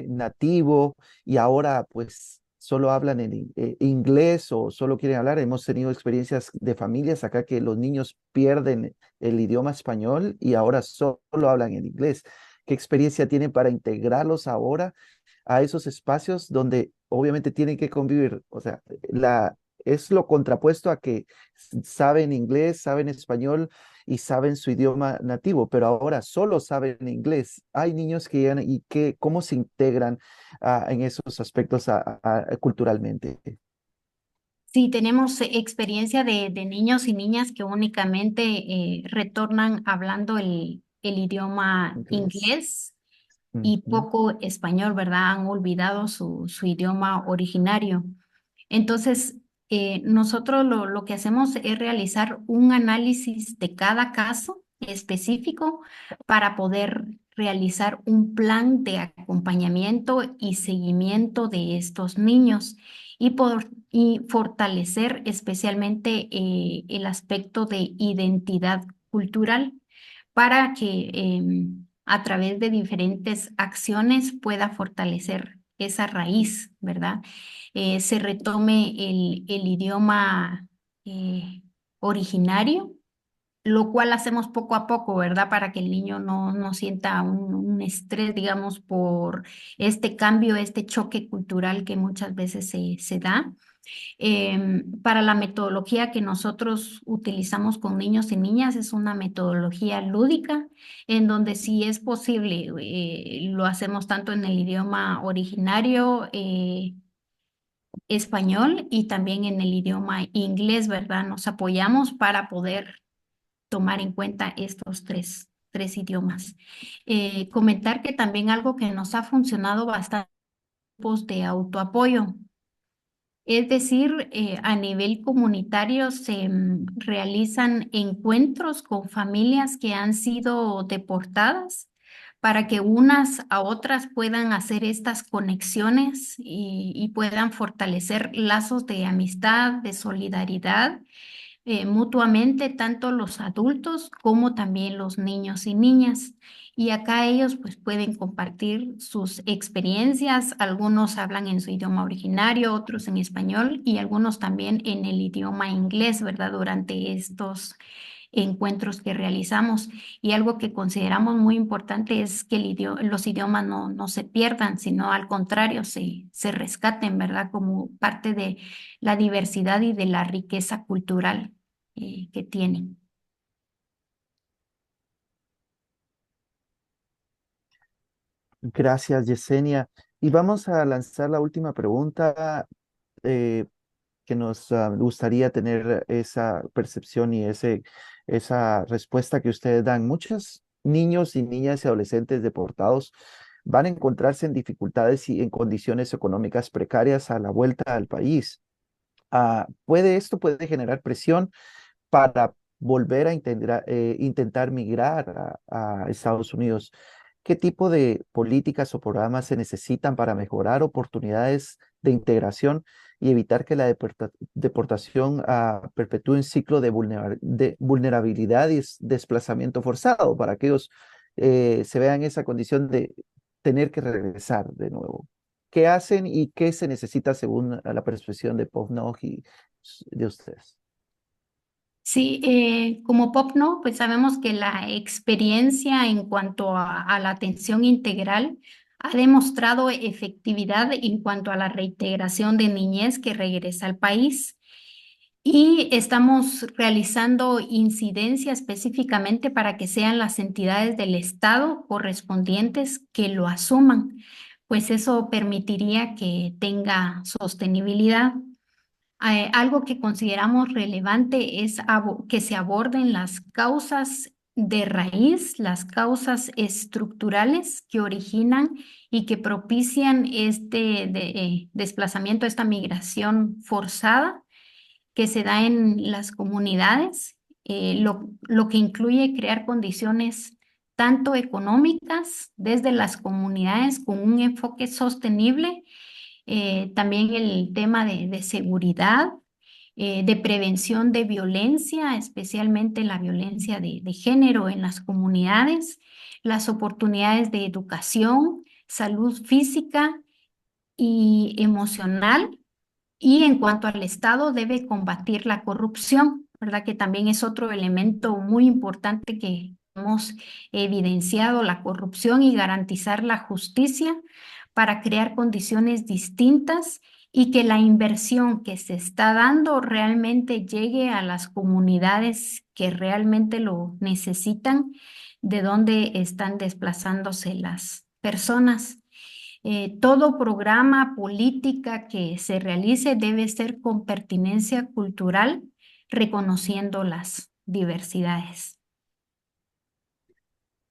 nativo y ahora pues solo hablan en inglés o solo quieren hablar. Hemos tenido experiencias de familias acá que los niños pierden el idioma español y ahora solo hablan en inglés. ¿Qué experiencia tienen para integrarlos ahora a esos espacios donde obviamente tienen que convivir? O sea, es lo contrapuesto a que saben inglés, saben español y saben su idioma nativo, pero ahora solo saben inglés. Hay niños que llegan y cómo se integran en esos aspectos culturalmente. Sí, tenemos experiencia de niños y niñas que únicamente retornan hablando el idioma Inglés. inglés y Ujú. poco español, ¿verdad? Han olvidado su idioma originario. Entonces, nosotros lo que hacemos es realizar un análisis de cada caso específico para poder realizar un plan de acompañamiento y seguimiento de estos niños y fortalecer especialmente el aspecto de identidad cultural para que a través de diferentes acciones pueda fortalecer esa raíz, ¿verdad? Se retome el idioma originario, lo cual hacemos poco a poco, ¿verdad? Para que el niño no sienta un estrés, digamos, por este cambio, este choque cultural que muchas veces se da. Para la metodología que nosotros utilizamos con niños y niñas es una metodología lúdica en donde si es posible, lo hacemos tanto en el idioma originario, español y también en el idioma inglés, ¿verdad? Nos apoyamos para poder tomar en cuenta estos tres idiomas. Comentar que también algo que nos ha funcionado bastante grupos de autoapoyo. Es decir, a nivel comunitario se realizan encuentros con familias que han sido deportadas para que unas a otras puedan hacer estas conexiones y puedan fortalecer lazos de amistad, de solidaridad mutuamente tanto los adultos como también los niños y niñas. Y acá ellos pues pueden compartir sus experiencias, algunos hablan en su idioma originario, otros en español y algunos también en el idioma inglés, ¿verdad? Durante estos encuentros que realizamos. Y algo que consideramos muy importante es que los idiomas no se pierdan, sino al contrario, se rescaten, ¿verdad? Como parte de la diversidad y de la riqueza cultural que tienen. Gracias, Yesenia. Y vamos a lanzar la última pregunta eh, que nos gustaría tener esa percepción y esa respuesta que ustedes dan. Muchos niños y niñas y adolescentes deportados van a encontrarse en dificultades y en condiciones económicas precarias a la vuelta al país. Esto puede generar presión para volver a intentar migrar a Estados Unidos. ¿Qué tipo de políticas o programas se necesitan para mejorar oportunidades de integración y evitar que la deportación perpetúe un ciclo de vulnerabilidad y desplazamiento forzado para que ellos se vean en esa condición de tener que regresar de nuevo? ¿Qué hacen y qué se necesita según la percepción de Povnog y de ustedes? Sí, como POP, ¿no? Pues sabemos que la experiencia en cuanto a la atención integral ha demostrado efectividad en cuanto a la reintegración de niñez que regresa al país. Y estamos realizando incidencia específicamente para que sean las entidades del Estado correspondientes que lo asuman, pues eso permitiría que tenga sostenibilidad. Algo que consideramos relevante es que se aborden las causas de raíz, las causas estructurales que originan y que propician este desplazamiento, esta migración forzada que se da en las comunidades lo que incluye crear condiciones tanto económicas desde las comunidades con un enfoque sostenible, también el tema de seguridad, de prevención de violencia, especialmente la violencia de género en las comunidades, las oportunidades de educación, salud física y emocional. Y en cuanto al Estado, debe combatir la corrupción, ¿verdad? Que también es otro elemento muy importante que hemos evidenciado, la corrupción y garantizar la justicia para crear condiciones distintas y que la inversión que se está dando realmente llegue a las comunidades que realmente lo necesitan, de donde están desplazándose las personas. Todo programa, política que se realice debe ser con pertinencia cultural, reconociendo las diversidades.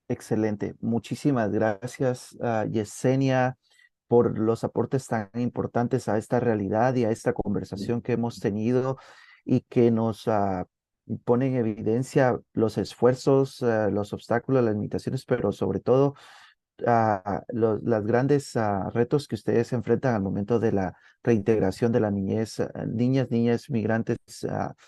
Excelente. Muchísimas gracias, Yesenia, por los aportes tan importantes a esta realidad y a esta conversación que hemos tenido y que nos pone en evidencia los esfuerzos, los obstáculos, las limitaciones, pero sobre todo las grandes retos que ustedes enfrentan al momento de la reintegración de la niñez, niñas migrantes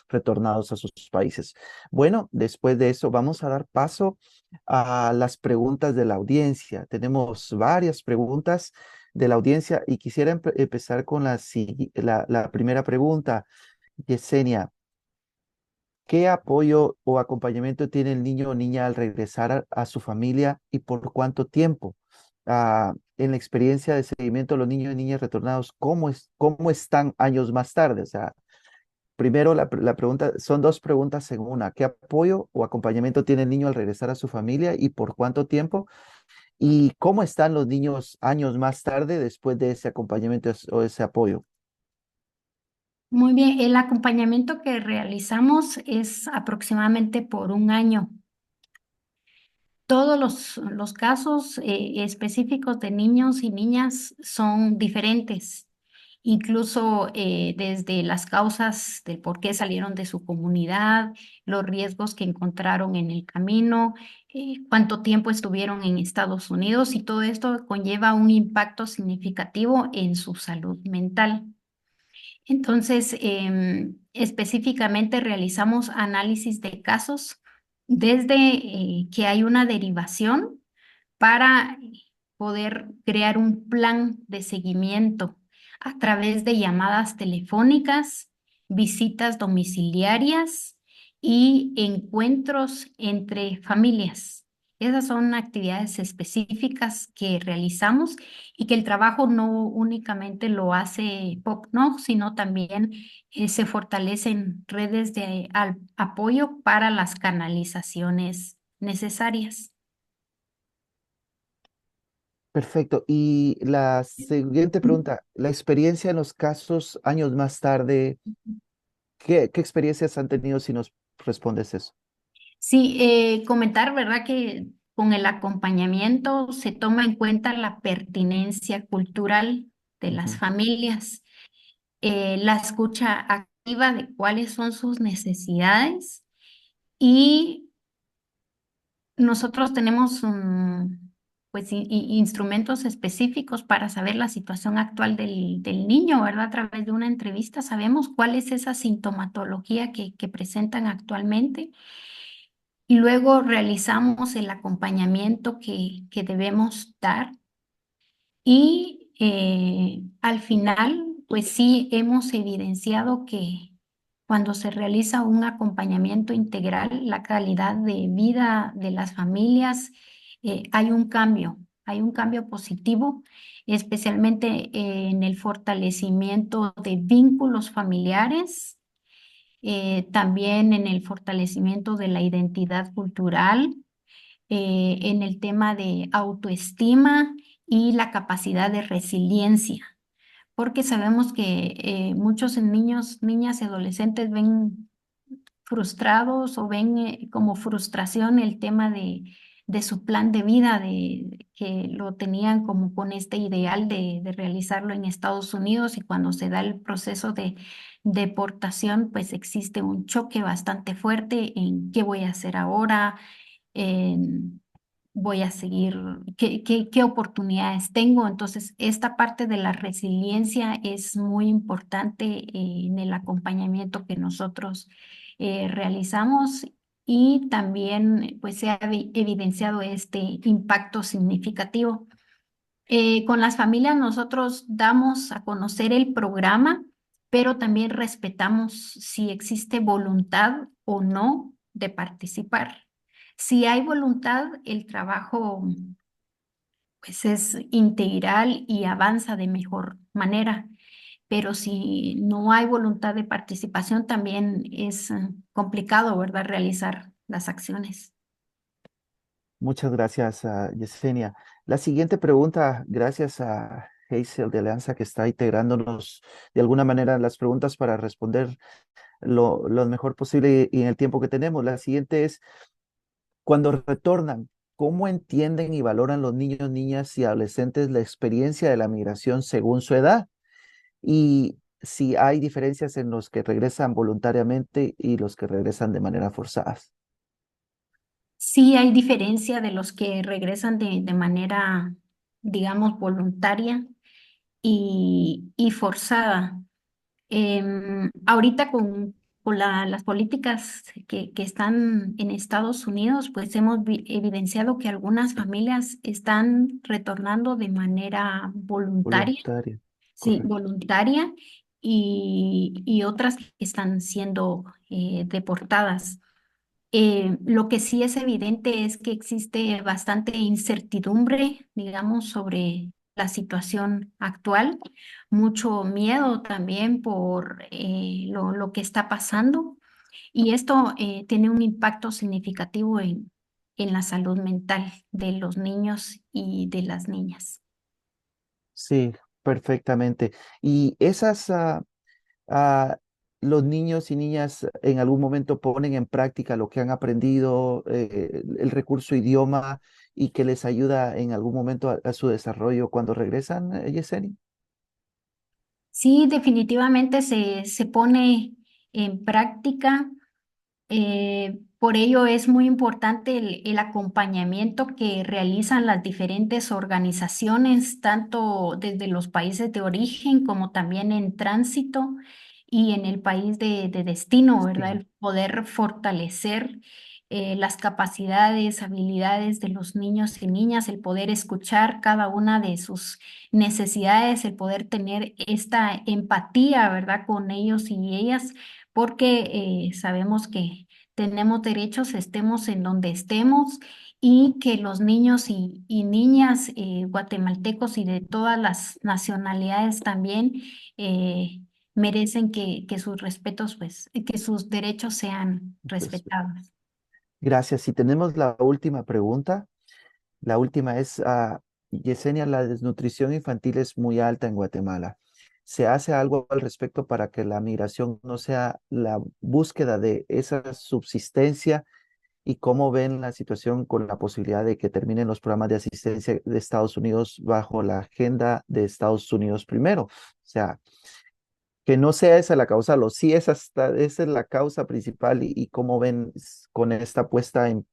retornados a sus países. Bueno, después de eso vamos a dar paso a las preguntas de la audiencia. Tenemos varias preguntas de la audiencia y quisiera empezar con la primera pregunta, Yesenia. ¿Qué apoyo o acompañamiento tiene el niño o niña al regresar a su familia y por cuánto tiempo? En la experiencia de seguimiento de los niños y niñas retornados, ¿cómo están años más tarde? O sea, primero la pregunta, son dos preguntas en una. ¿Qué apoyo o acompañamiento tiene el niño al regresar a su familia y por cuánto tiempo? ¿Y cómo están los niños años más tarde después de ese acompañamiento o ese apoyo? Muy bien, el acompañamiento que realizamos es aproximadamente por un año. Todos los casos específicos de niños y niñas son diferentes, incluso desde las causas del por qué salieron de su comunidad, los riesgos que encontraron en el camino, cuánto tiempo estuvieron en Estados Unidos, y todo esto conlleva un impacto significativo en su salud mental. Entonces, específicamente realizamos análisis de casos desde que hay una derivación para poder crear un plan de seguimiento a través de llamadas telefónicas, visitas domiciliarias y encuentros entre familias. Esas son actividades específicas que realizamos y que el trabajo no únicamente lo hace POCNO, sino también se fortalecen redes de apoyo para las canalizaciones necesarias. Perfecto. Y la siguiente pregunta, la experiencia en los casos años más tarde, ¿qué experiencias han tenido si nos respondes eso? Sí, comentar, ¿verdad? Que con el acompañamiento se toma en cuenta la pertinencia cultural de las Ujú. familias, la escucha activa de cuáles son sus necesidades, y nosotros tenemos pues, instrumentos específicos para saber la situación actual del niño, ¿verdad? A través de una entrevista sabemos cuál es esa sintomatología que presentan actualmente. Y luego realizamos el acompañamiento que debemos dar. Y al final, pues sí, hemos evidenciado que cuando se realiza un acompañamiento integral, la calidad de vida de las familias, hay un cambio positivo, especialmente en el fortalecimiento de vínculos familiares, también en el fortalecimiento de la identidad cultural, en el tema de autoestima y la capacidad de resiliencia, porque sabemos que muchos niños, niñas y adolescentes ven frustrados o ven como frustración el tema de su plan de vida, de que lo tenían como con este ideal de realizarlo en Estados Unidos, y cuando se da el proceso deportación, pues existe un choque bastante fuerte en qué voy a hacer ahora, en voy a seguir, qué oportunidades tengo. Entonces, esta parte de la resiliencia es muy importante en el acompañamiento que nosotros realizamos y también pues se ha evidenciado este impacto significativo. Con las familias nosotros damos a conocer el programa, pero también respetamos si existe voluntad o no de participar. Si hay voluntad, el trabajo pues es integral y avanza de mejor manera, pero si no hay voluntad de participación, también es complicado, ¿verdad?, realizar las acciones. Muchas gracias, Yesenia. La siguiente pregunta, gracias a Hazel de Alianza que está integrándonos de alguna manera las preguntas para responder lo mejor posible y en el tiempo que tenemos. La siguiente es, cuando retornan, ¿cómo entienden y valoran los niños, niñas y adolescentes la experiencia de la migración según su edad? Y si hay diferencias en los que regresan voluntariamente y los que regresan de manera forzada. Sí hay diferencia de los que regresan de manera, digamos, voluntaria y forzada. Ahorita con las políticas que están en Estados Unidos, pues hemos evidenciado que algunas familias están retornando de manera voluntaria, Voluntaria, sí, correcto. voluntaria, y otras que están siendo deportadas. Lo que sí es evidente es que existe bastante incertidumbre, digamos, sobre la situación actual, mucho miedo también por lo que está pasando, y esto tiene un impacto significativo en la salud mental de los niños y de las niñas. Sí, perfectamente. Y esas, ah, los niños y niñas en algún momento ponen en práctica lo que han aprendido, el recurso idioma y que les ayuda en algún momento a su desarrollo cuando regresan, Yesenia. Sí, definitivamente se pone en práctica. Por ello es muy importante el acompañamiento que realizan las diferentes organizaciones, tanto desde los países de origen como también en tránsito y en el país de destino, ¿verdad? Destino. El poder fortalecer las capacidades, habilidades de los niños y niñas, el poder escuchar cada una de sus necesidades, el poder tener esta empatía, ¿verdad?, con ellos y ellas, porque sabemos que tenemos derechos, estemos en donde estemos, y que los niños y niñas guatemaltecos y de todas las nacionalidades también merecen que sus respetos, pues, que sus derechos sean respetados. Gracias. Y tenemos la última pregunta. La última es, Yesenia, la desnutrición infantil es muy alta en Guatemala. ¿Se hace algo al respecto para que la migración no sea la búsqueda de esa subsistencia? ¿Y cómo ven la situación con la posibilidad de que terminen los programas de asistencia de Estados Unidos bajo la agenda de Estados Unidos primero? O sea, que no sea esa la causa, lo sí es hasta, esa es la causa principal y cómo ven con esta puesta en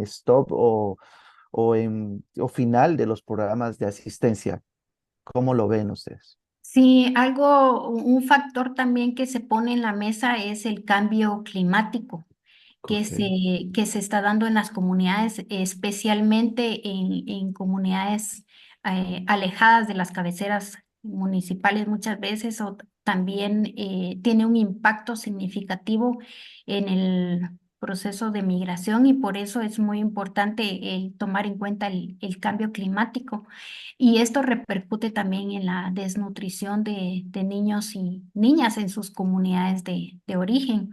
stop o final de los programas de asistencia. ¿Cómo lo ven ustedes? Sí, un factor también que se pone en la mesa es el cambio climático Ok, que se está dando en las comunidades, especialmente en comunidades alejadas de las cabeceras municipales muchas veces, o también tiene un impacto significativo en el proceso de migración, y por eso es muy importante el tomar en cuenta el cambio climático. Y esto repercute también en la desnutrición de niños y niñas en sus comunidades de origen.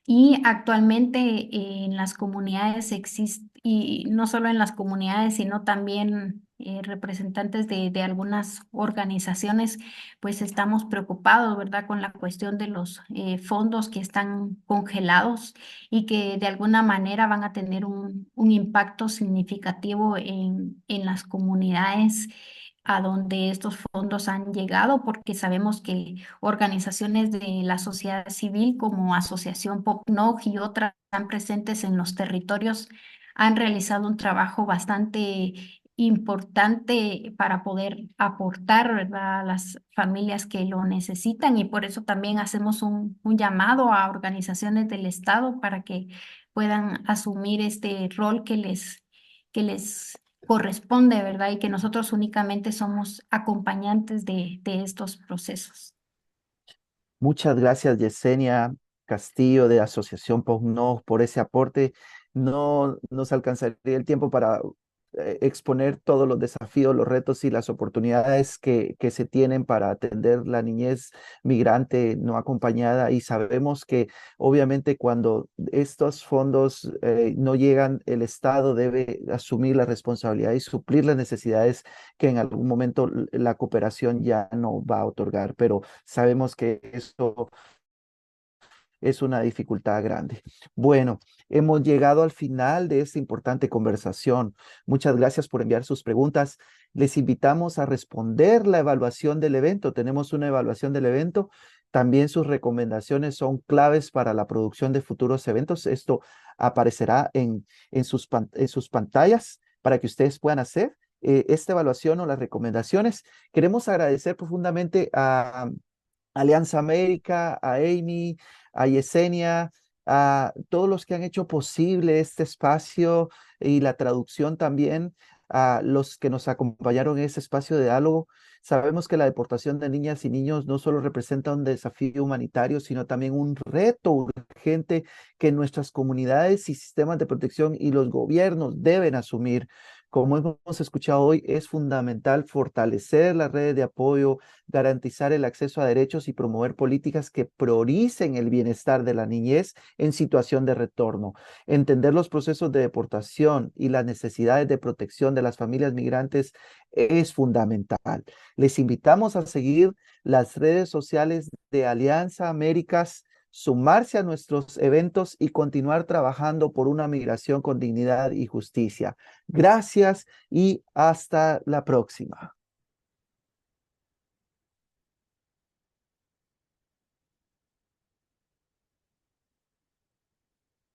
Y actualmente en las comunidades existe, y no solo en las comunidades, sino también representantes de algunas organizaciones, pues estamos preocupados, ¿verdad?, con la cuestión de los fondos que están congelados y que de alguna manera van a tener un impacto significativo en las comunidades a donde estos fondos han llegado, porque sabemos que organizaciones de la sociedad civil como Asociación POCNOG y otras están presentes en los territorios, han realizado un trabajo bastante importante para poder aportar, ¿verdad?, a las familias que lo necesitan, y por eso también hacemos un llamado a organizaciones del Estado para que puedan asumir este rol que les corresponde, ¿verdad? Y que nosotros únicamente somos acompañantes de estos procesos. Muchas gracias, Yesenia Castillo de Asociación POCNOG, por ese aporte. No nos alcanzaría el tiempo para exponer todos los desafíos, los retos y las oportunidades que se tienen para atender la niñez migrante no acompañada. Y sabemos que obviamente cuando estos fondos no llegan, el Estado debe asumir la responsabilidad y suplir las necesidades que en algún momento la cooperación ya no va a otorgar. Pero sabemos que esto es una dificultad grande. Bueno, hemos llegado al final de esta importante conversación. Muchas gracias por enviar sus preguntas. Les invitamos a responder la evaluación del evento. Tenemos una evaluación del evento. También sus recomendaciones son claves para la producción de futuros eventos. Esto aparecerá en sus pantallas para que ustedes puedan hacer esta evaluación o las recomendaciones. Queremos agradecer profundamente a Alianza América, a Amy, a Yesenia, a todos los que han hecho posible este espacio y la traducción también, a los que nos acompañaron en este espacio de diálogo. Sabemos que la deportación de niñas y niños no solo representa un desafío humanitario, sino también un reto urgente que nuestras comunidades y sistemas de protección y los gobiernos deben asumir. Como hemos escuchado hoy, es fundamental fortalecer las redes de apoyo, garantizar el acceso a derechos y promover políticas que prioricen el bienestar de la niñez en situación de retorno. Entender los procesos de deportación y las necesidades de protección de las familias migrantes es fundamental. Les invitamos a seguir las redes sociales de Alianza Américas, sumarse a nuestros eventos y continuar trabajando por una migración con dignidad y justicia. Gracias y hasta la próxima.